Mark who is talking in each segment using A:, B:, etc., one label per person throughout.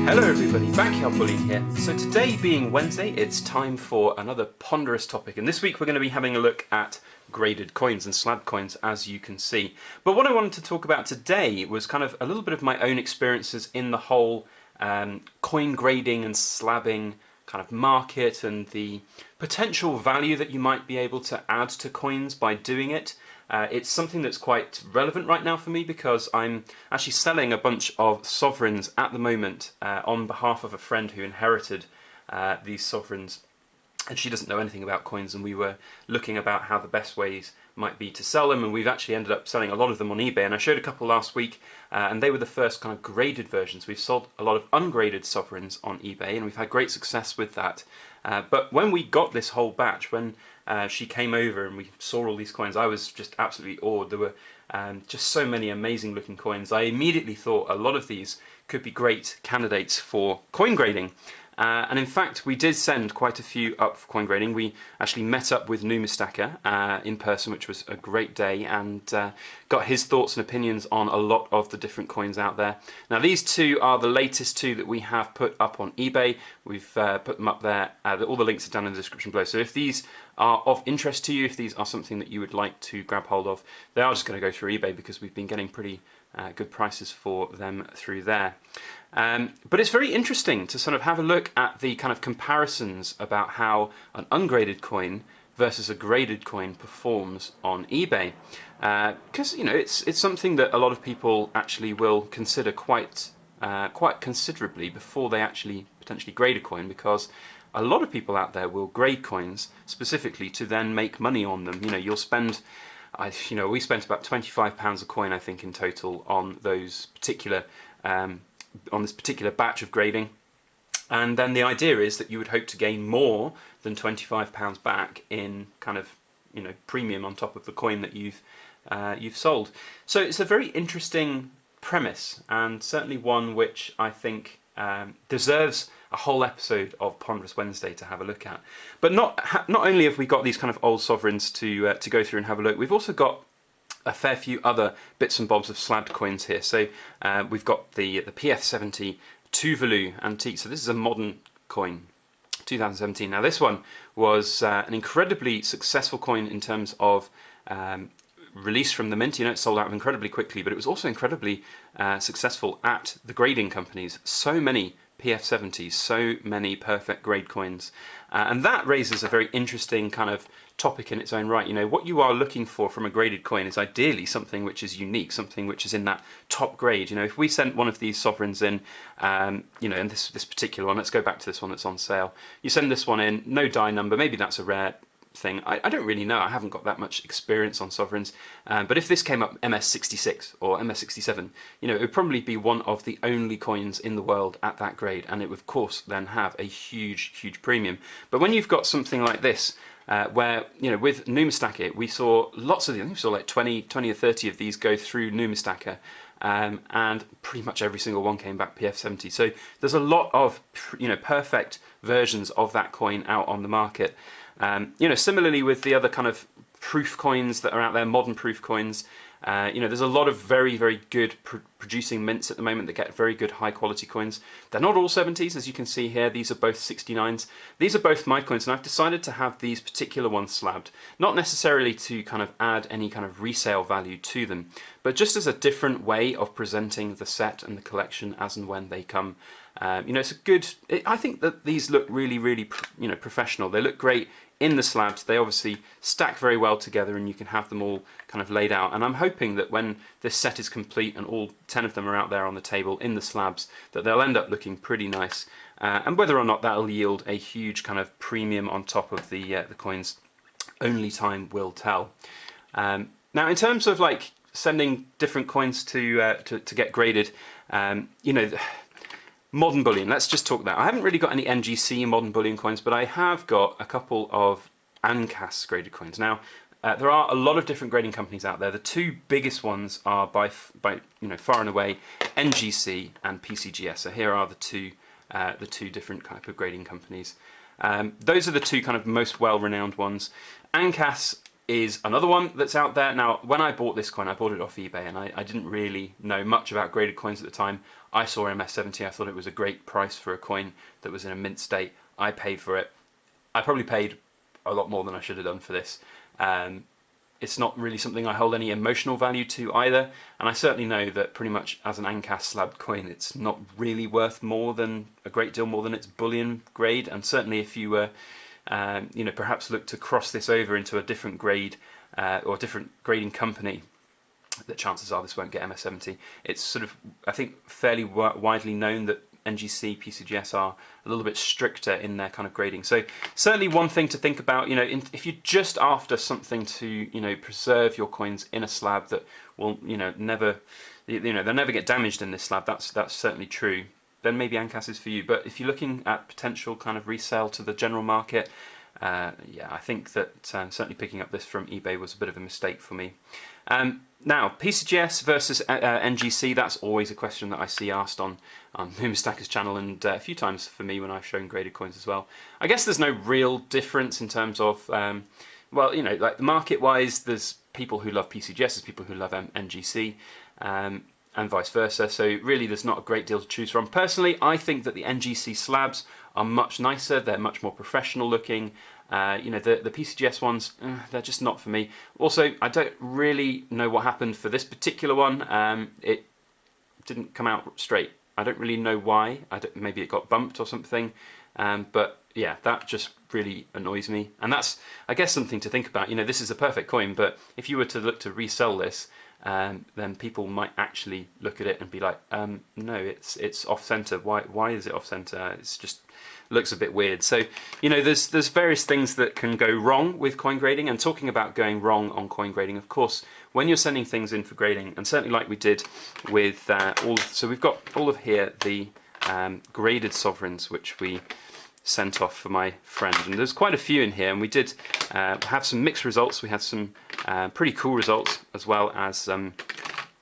A: Hello everybody, Backyard Bullion here. So today being Wednesday, it's time for another ponderous topic, and this week we're going to be having a look at graded coins and slab coins, as you can see. But what I wanted to talk about today was kind of a little bit of my own experiences in the whole coin grading and slabbing kind of market, and the potential value that you might be able to add to coins by doing it. It's something that's quite relevant right now for me because I'm actually selling a bunch of sovereigns at the moment on behalf of a friend who inherited these sovereigns, and she doesn't know anything about coins, and we were looking about how the best ways might be to sell them, and we've actually ended up selling a lot of them on eBay, and I showed a couple last week, and they were the first kind of graded versions. We've sold a lot of ungraded sovereigns on eBay, and we've had great success with that. But when we got this whole batch, when she came over and we saw all these coins, I was just absolutely awed. There were just so many amazing looking coins. I immediately thought a lot of these could be great candidates for coin grading. And in fact, we did send quite a few up for coin grading. We actually met up with Numistaka in person, which was a great day, and got his thoughts and opinions on a lot of the different coins out there. Now, these two are the latest two that we have put up on eBay. We've put them up there. All the links are down in the description below. So if these are of interest to you, if these are something that you would like to grab hold of, they are just going to go through eBay because we've been getting pretty good prices for them through there. But it's very interesting to sort of have a look at the kind of comparisons about how an ungraded coin versus a graded coin performs on eBay, because you know it's something that a lot of people actually will consider quite considerably before they actually potentially grade a coin, because a lot of people out there will grade coins specifically to then make money on them. You know, you'll spend, we spent about £25 a coin, I think, in total on those particular on this particular batch of grading, and then the idea is that you would hope to gain more than £25 back in kind of premium on top of the coin that you've sold. So it's a very interesting premise, and certainly one which I think deserves a whole episode of Ponderous Wednesday to have a look at. But not only have we got these kind of old sovereigns to go through and have a look, we've also got a fair few other bits and bobs of slabbed coins here. So we've got the PF70 Tuvalu antique. So this is a modern coin, 2017. Now this one was an incredibly successful coin in terms of release from the mint. It sold out incredibly quickly, but it was also incredibly successful at the grading companies. So many PF70s, so many perfect grade coins, and that raises a very interesting kind of topic in its own right. What you are looking for from a graded coin is ideally something which is unique, something which is in that top grade. If we sent one of these sovereigns in, and this particular one, let's go back to this one that's on sale. You send this one in, no die number, maybe that's a rare thing. I don't really know. I haven't got that much experience on sovereigns, but if this came up MS66 or MS67, it would probably be one of the only coins in the world at that grade, and it would of course then have a huge premium. But when you've got something like this, where with Numistaka we saw lots of them, we saw like 20 or 30 of these go through Numistaka, and pretty much every single one came back PF70. So there's a lot of perfect versions of that coin out on the market. Similarly with the other kind of proof coins that are out there, modern proof coins, there's a lot of very good producing mints at the moment that get very good high quality coins. They're not all 70s, as you can see here. These are both 69s. These are both my coins, and I've decided to have these particular ones slabbed, not necessarily to kind of add any kind of resale value to them, but just as a different way of presenting the set and the collection as and when they come. It's a good. I think that these look really professional. They look great in the slabs. They obviously stack very well together, and you can have them all kind of laid out. And I'm hoping that when this set is complete and all 10 of them are out there on the table in the slabs, that they'll end up looking pretty nice. And whether or not that'll yield a huge kind of premium on top of the coins, only time will tell. Now, in terms of like sending different coins to get graded, modern bullion, let's just talk that. I haven't really got any NGC modern bullion coins, but I have got a couple of ANCAS graded coins. Now, there are a lot of different grading companies out there. The two biggest ones are by far and away NGC and Pcgs. So here are the two different type of grading companies. Those are the two kind of most well-renowned ones. ANCAS is another one that's out there. Now, when I bought this coin, I bought it off eBay, and I didn't really know much about graded coins at the time. I saw MS70, I thought it was a great price for a coin that was in a mint state. I paid for it. I probably paid a lot more than I should have done for this. It's not really something I hold any emotional value to either, and I certainly know that pretty much as an Ancas slabbed coin, it's not really worth more than a great deal more than its bullion grade. And certainly if you were perhaps look to cross this over into a different grade or a different grading company, the chances are this won't get MS70. It's sort of, I think, fairly widely known that NGC, PCGS are a little bit stricter in their kind of grading. So certainly one thing to think about, if you're just after something to, preserve your coins in a slab that will, never, they'll never get damaged in this slab. That's certainly true. Then maybe Ancas is for you. But if you're looking at potential kind of resale to the general market, yeah, I think that certainly picking up this from eBay was a bit of a mistake for me. Now, PCGS versus NGC, that's always a question that I see asked on Numistacker's channel, and a few times for me when I've shown graded coins as well. I guess there's no real difference in terms of, like market-wise, there's people who love PCGS, there's people who love NGC, and vice versa. So really there's not a great deal to choose from. Personally, I think that the NGC slabs are much nicer, they're much more professional looking. The PCGS ones, they're just not for me. Also, I don't really know what happened for this particular one. It didn't come out straight. I don't really know why. Maybe it got bumped or something. But yeah, that just really annoys me. And that's, I guess, something to think about. This is a perfect coin, but if you were to look to resell this, then people might actually look at it and be like, no, it's off center. Why is it off center? It's just looks a bit weird. So there's various things that can go wrong with coin grading. And talking about going wrong on coin grading, of course, when you're sending things in for grading, and certainly like we did with so we've got all of here the graded sovereigns which we sent off for my friend, and there's quite a few in here, and we did have some mixed results. We had some pretty cool results, as well as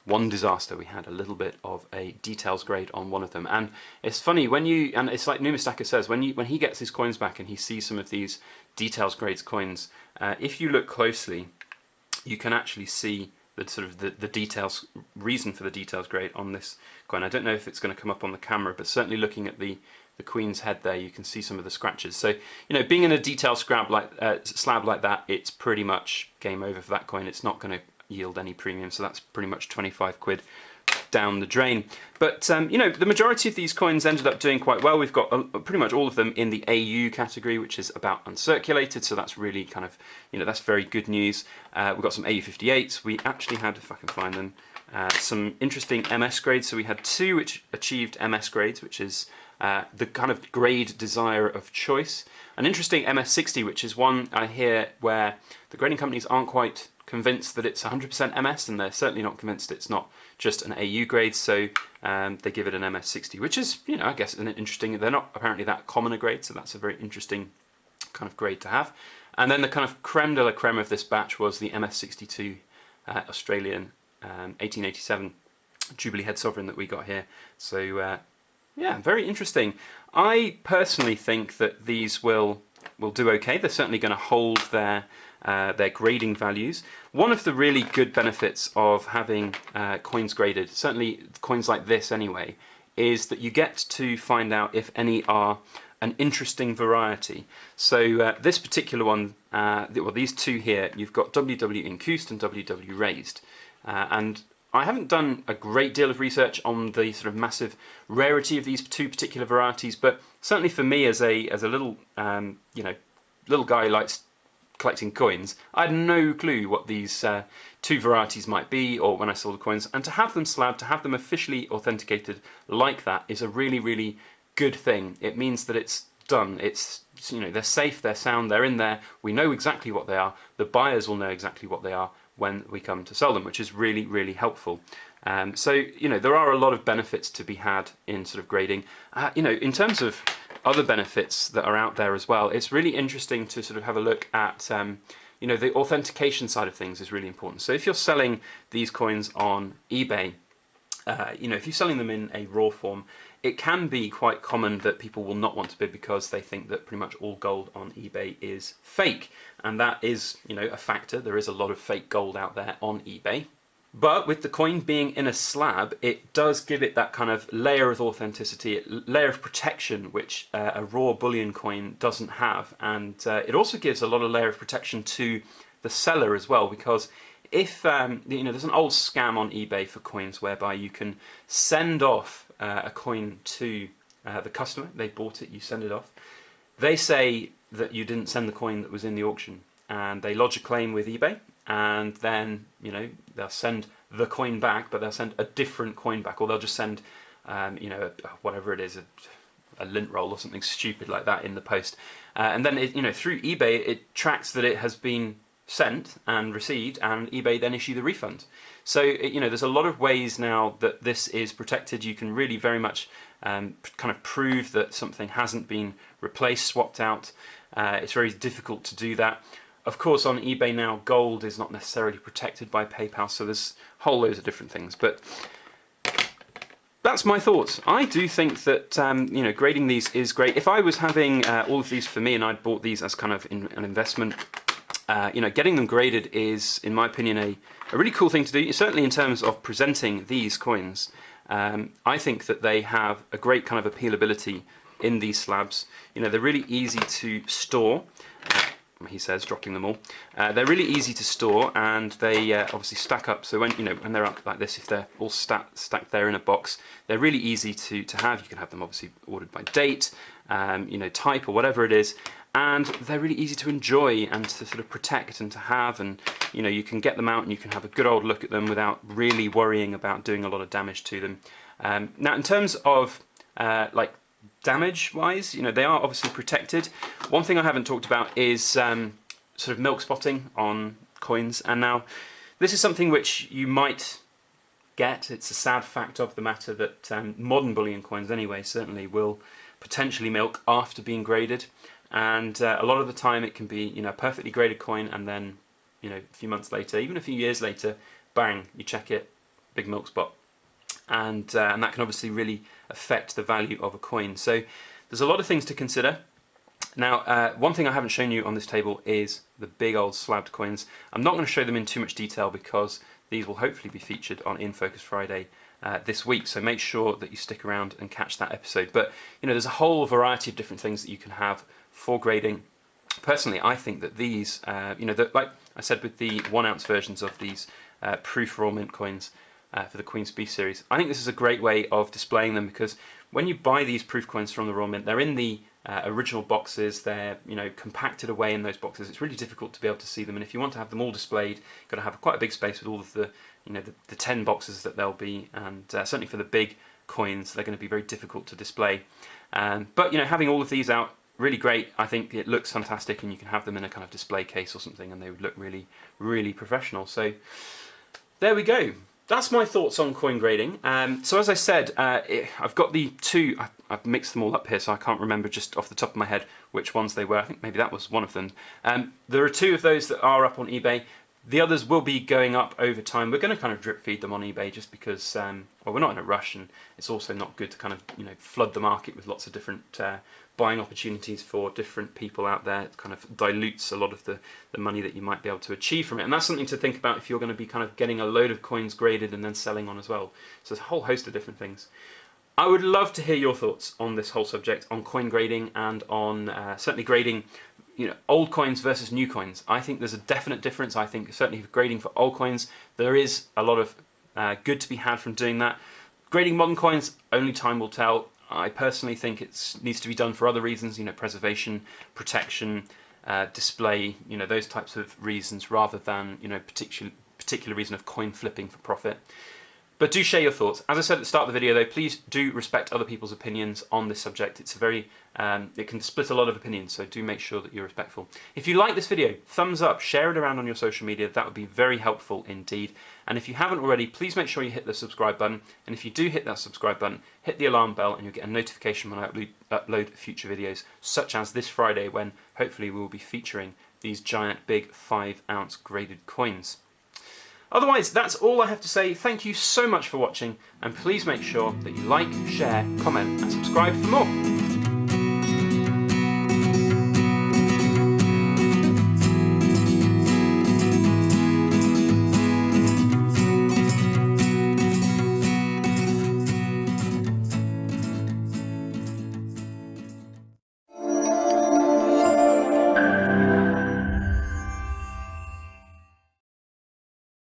A: one disaster. We had a little bit of a details grade on one of them, and it's funny and it's like Numistacker says, when he gets his coins back and he sees some of these details grades coins, if you look closely, you can actually see the sort of the details reason for the details grade on this coin. I don't know if it's going to come up on the camera, but certainly looking at the Queen's head there, you can see some of the scratches. So being in a detailed slab like that, it's pretty much game over for that coin. It's not going to yield any premium, so that's pretty much 25 quid down the drain. But the majority of these coins ended up doing quite well. We've got pretty much all of them in the AU category, which is about uncirculated, so that's really kind of, that's very good news. We've got some AU58s. We actually had, if I can find them, some interesting MS grades. So we had two which achieved MS grades, which is the kind of grade desire of choice. An interesting MS60, which is one I hear where the grading companies aren't quite convinced that it's 100% MS, and they're certainly not convinced it's not just an AU grade, so they give it an MS60, which is, I guess, an interesting, they're not apparently that common a grade, so that's a very interesting kind of grade to have. And then the kind of creme de la creme of this batch was the MS62 Australian 1887 Jubilee Head Sovereign that we got here. So yeah, very interesting. I personally think that these will do okay. They're certainly going to hold their grading values. One of the really good benefits of having coins graded, certainly coins like this anyway, is that you get to find out if any are an interesting variety. So this particular one, well, these two here, you've got WW Incused and WW Raised. And I haven't done a great deal of research on the sort of massive rarity of these two particular varieties, but certainly for me as a little little guy who likes collecting coins, I had no clue what these two varieties might be, or when I saw the coins, and to have them slabbed, to have them officially authenticated like that is a really, really good thing. It means that it's done. It's, they're safe, they're sound, they're in there. We know exactly what they are. The buyers will know exactly what they are when we come to sell them, which is really, really helpful. So, there are a lot of benefits to be had in sort of grading. In terms of other benefits that are out there as well, it's really interesting to sort of have a look at, the authentication side of things is really important. So if you're selling these coins on eBay, if you're selling them in a raw form, it can be quite common that people will not want to bid because they think that pretty much all gold on eBay is fake. And that is, a factor. There is a lot of fake gold out there on eBay. But with the coin being in a slab, it does give it that kind of layer of authenticity, layer of protection, which a raw bullion coin doesn't have. And it also gives a lot of layer of protection to the seller as well, because if there's an old scam on eBay for coins whereby you can send off a coin to the customer, they bought it, you send it off. They say that you didn't send the coin that was in the auction, and they lodge a claim with eBay, and then they'll send the coin back, but they'll send a different coin back, or they'll just send whatever it is, a lint roll or something stupid like that in the post, and then through eBay it tracks that it has been sent and received, and eBay then issue the refund. So there's a lot of ways now that this is protected. You can really very much kind of prove that something hasn't been replaced, swapped out. It's very difficult to do that. Of course, on eBay now, gold is not necessarily protected by PayPal, so there's whole loads of different things. But that's my thoughts. I do think that grading these is great. If I was having all of these for me and I'd bought these as kind of an investment, getting them graded is, in my opinion, a really cool thing to do. Certainly in terms of presenting these coins, I think that they have a great kind of appealability in these slabs. They're really easy to store. He says, dropping them all. They're really easy to store, and they obviously stack up. So when they're up like this, if they're all stacked there in a box, they're really easy to have. You can have them obviously ordered by date, type or whatever it is. And they're really easy to enjoy and to sort of protect and to have, and you can get them out and you can have a good old look at them without really worrying about doing a lot of damage to them. Now, in terms of damage wise, they are obviously protected. One thing I haven't talked about is sort of milk spotting on coins, and now this is something which you might get. It's a sad fact of the matter that modern bullion coins anyway certainly will potentially milk after being graded. And a lot of the time it can be a perfectly graded coin, and then a few months later, even a few years later, bang, you check it, big milk spot, and that can obviously really affect the value of a coin. So there's a lot of things to consider. Now, one thing I haven't shown you on this table is the big old slabbed coins. I'm not going to show them in too much detail because these will hopefully be featured on In Focus Friday this week, so make sure that you stick around and catch that episode. But there's a whole variety of different things that you can have for grading. Personally, I think that these, like I said with the 1 ounce versions of these proof raw mint coins for the Queen's Beast series, I think this is a great way of displaying them, because when you buy these proof coins from the raw mint, they're in the original boxes, they're compacted away in those boxes. It's really difficult to be able to see them, and if you want to have them all displayed, you've got to have quite a big space with all of the the 10 boxes that they'll be, and certainly for the big coins they're going to be very difficult to display. But having all of these out, really great. I think it looks fantastic, and you can have them in a kind of display case or something and they would look really, really professional. So there we go. That's my thoughts on coin grading. So as I said, I've got the two, I've mixed them all up here, so I can't remember just off the top of my head which ones they were. I think maybe that was one of them. There are 2 of those that are up on eBay. The others will be going up over time. We're going to kind of drip feed them on eBay just because, well, we're not in a rush, and it's also not good to kind of, flood the market with lots of different buying opportunities for different people out there. It kind of dilutes a lot of the money that you might be able to achieve from it. And that's something to think about if you're going to be kind of getting a load of coins graded and then selling on as well. So there's a whole host of different things. I would love to hear your thoughts on this whole subject, on coin grading and on certainly grading old coins versus new coins. I think there's a definite difference. I think certainly for grading for old coins, there is a lot of good to be had from doing that. Grading modern coins, only time will tell. I personally think it needs to be done for other reasons, preservation, protection, display, those types of reasons, rather than, particular reason of coin flipping for profit. But do share your thoughts. As I said at the start of the video though, please do respect other people's opinions on this subject. It's a very, it can split a lot of opinions, so do make sure that you're respectful. If you like this video, thumbs up, share it around on your social media. That would be very helpful indeed. And if you haven't already, please make sure you hit the subscribe button. And if you do hit that subscribe button, hit the alarm bell and you'll get a notification when I upload future videos, such as this Friday, when hopefully we will be featuring these giant big 5 ounce graded coins. Otherwise, that's all I have to say. Thank you so much for watching, and please make sure that you like, share, comment, and subscribe for more.